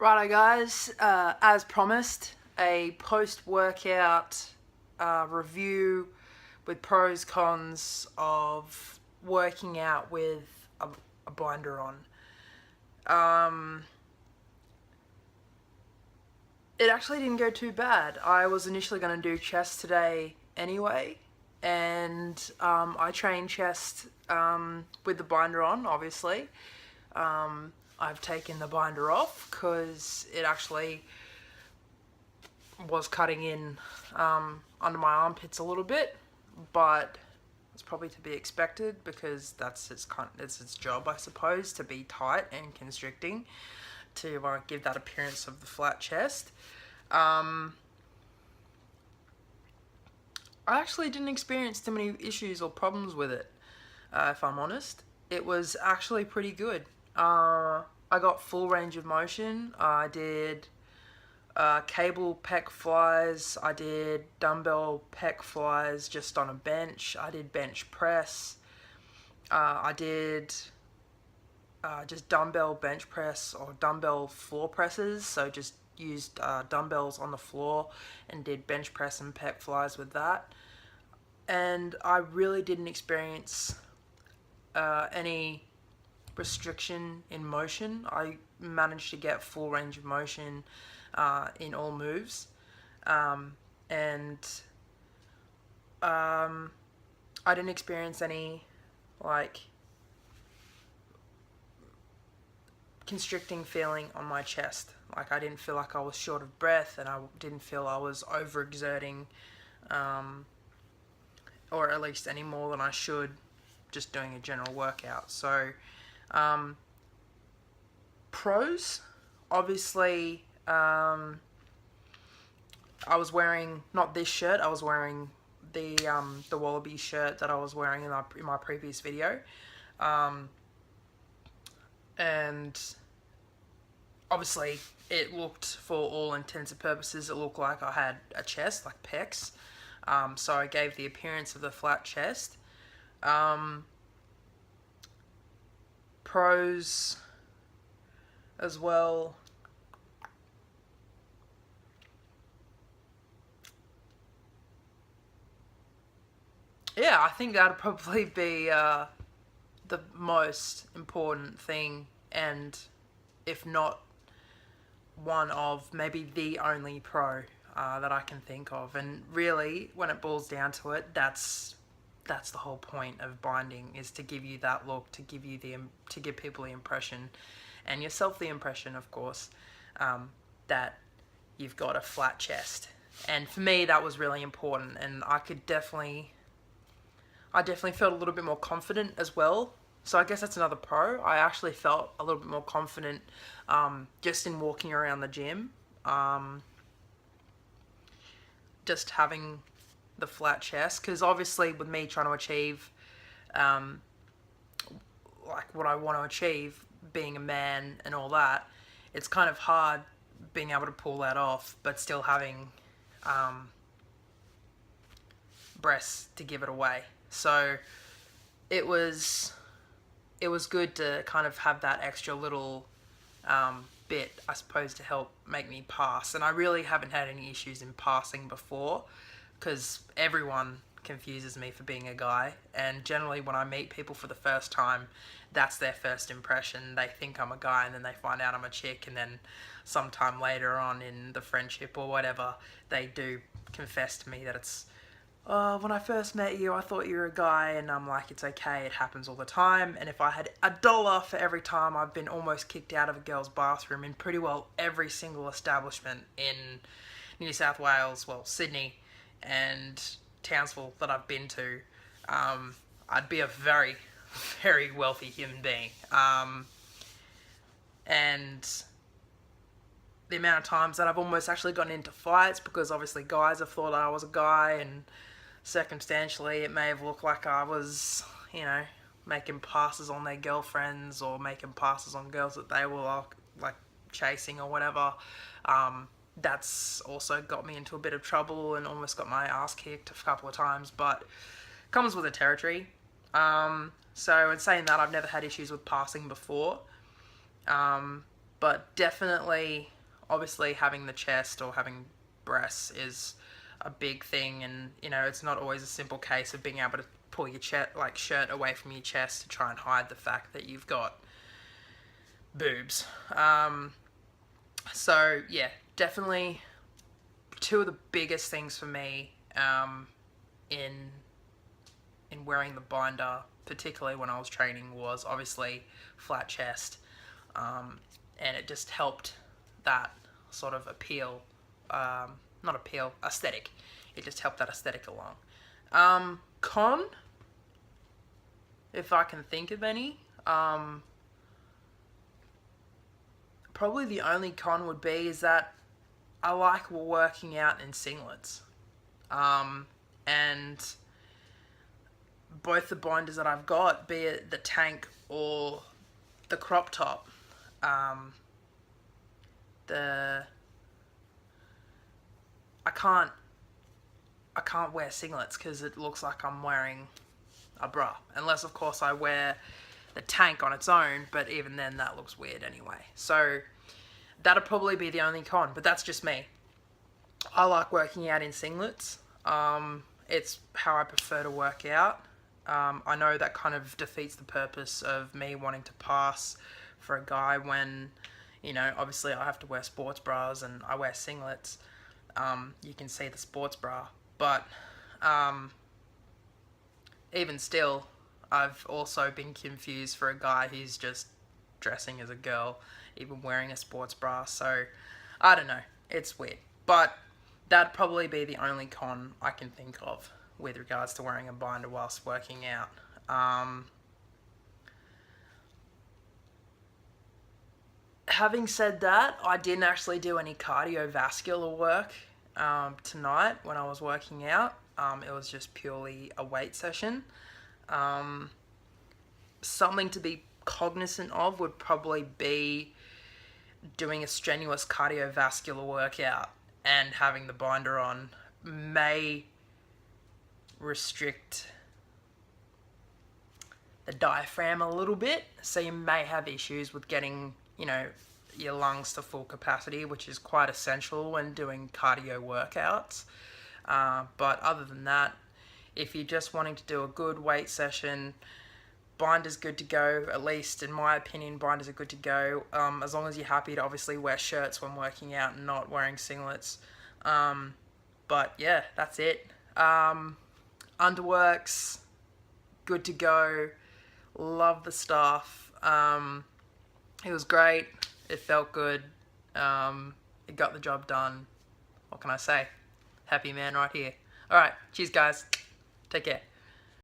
Righto, guys. As promised, a post-workout review with pros cons of working out with a binder on. It actually didn't go too bad. I was initially going to do chest today anyway, and I train chest with the binder on, obviously. I've taken the binder off because it actually was cutting in under my armpits a little bit, but it's probably to be expected because that's its job, I suppose, to be tight and constricting to give that appearance of the flat chest. I actually didn't experience too many issues or problems with it, if I'm honest. It was actually pretty good. I got full range of motion. I did cable pec flies. I did dumbbell pec flies just on a bench. I did bench press. I did just dumbbell bench press or dumbbell floor presses. So just used dumbbells on the floor and did bench press and pec flies with that. And I really didn't experience any restriction in motion. I managed to get full range of motion in all moves, and I didn't experience any constricting feeling on my chest. I didn't feel like I was short of breath, and I didn't feel I was overexerting, or at least any more than I should just doing a general workout. So pros, obviously, I was wearing not this shirt. I was wearing the Wallaby shirt that I was wearing in my previous video, and obviously it looked, for all intents and purposes, it looked like I had a chest, like pecs. So I gave the appearance of the flat chest. Pros as well. Yeah, I think that'd probably be the most important thing, and if not one of, maybe the only pro that I can think of. And really, when it boils down to it, that's the whole point of binding, is to give you that look, to give people the impression, and yourself the impression, of course, that you've got a flat chest. And for me, that was really important, and I definitely felt a little bit more confident as well. So I guess that's another pro. I actually felt a little bit more confident just in walking around the gym. Just having the flat chest, because obviously with me trying to achieve what I want to achieve, being a man and all that, it's kind of hard being able to pull that off but still having breasts to give it away. So it was good to kind of have that extra little bit, I suppose, to help make me pass. And I really haven't had any issues in passing before, because everyone confuses me for being a guy, and generally when I meet people for the first time, that's their first impression. They think I'm a guy, and then they find out I'm a chick, and then sometime later on in the friendship or whatever, they do confess to me that it's, oh, when I first met you, I thought you were a guy. And I'm like, it's okay, it happens all the time. And if I had $1 for every time I've been almost kicked out of a girl's bathroom in pretty well every single establishment in New South Wales, well, Sydney and Townsville that I've been to, I'd be a very, very wealthy human being. And the amount of times that I've almost actually gotten into fights because obviously guys have thought I was a guy, and circumstantially it may have looked like I was, making passes on their girlfriends or making passes on girls that they were like chasing or whatever. That's also got me into a bit of trouble and almost got my ass kicked a couple of times, but comes with the territory. So in saying that, I've never had issues with passing before. But definitely, obviously, having the chest or having breasts is a big thing, and you know, it's not always a simple case of being able to pull your shirt away from your chest to try and hide the fact that you've got boobs. So yeah, definitely two of the biggest things for me in wearing the binder, particularly when I was training, was obviously flat chest, and it just helped that sort of not appeal, aesthetic. It just helped that aesthetic along. Con, if I can think of any, probably the only con would be is that I like working out in singlets. And both the binders that I've got, be it the tank or the crop top, I can't wear singlets because it looks like I'm wearing a bra, unless of course I wear the tank on its own, but even then that looks weird anyway. So that'll probably be the only con, but that's just me. I like working out in singlets. It's how I prefer to work out. I know that kind of defeats the purpose of me wanting to pass for a guy when, you know, obviously I have to wear sports bras and I wear singlets. You can see the sports bra, but even still, I've also been confused for a guy who's just dressing as a girl, even wearing a sports bra. So I don't know, it's weird, but that'd probably be the only con I can think of with regards to wearing a binder whilst working out. Having said that, I didn't actually do any cardiovascular work tonight when I was working out. It was just purely a weight session. Something to be cognizant of would probably be doing a strenuous cardiovascular workout and having the binder on may restrict the diaphragm a little bit, so you may have issues with getting, you know, your lungs to full capacity, which is quite essential when doing cardio workouts. But other than that, if you're just wanting to do a good weight session, binder's good to go. At least in my opinion, binders are good to go, as long as you're happy to obviously wear shirts when working out and not wearing singlets. But yeah, that's it. Underworks, good to go. Love the stuff. It was great. It felt good. It got the job done. What can I say? Happy man right here. Alright, cheers guys. Take care.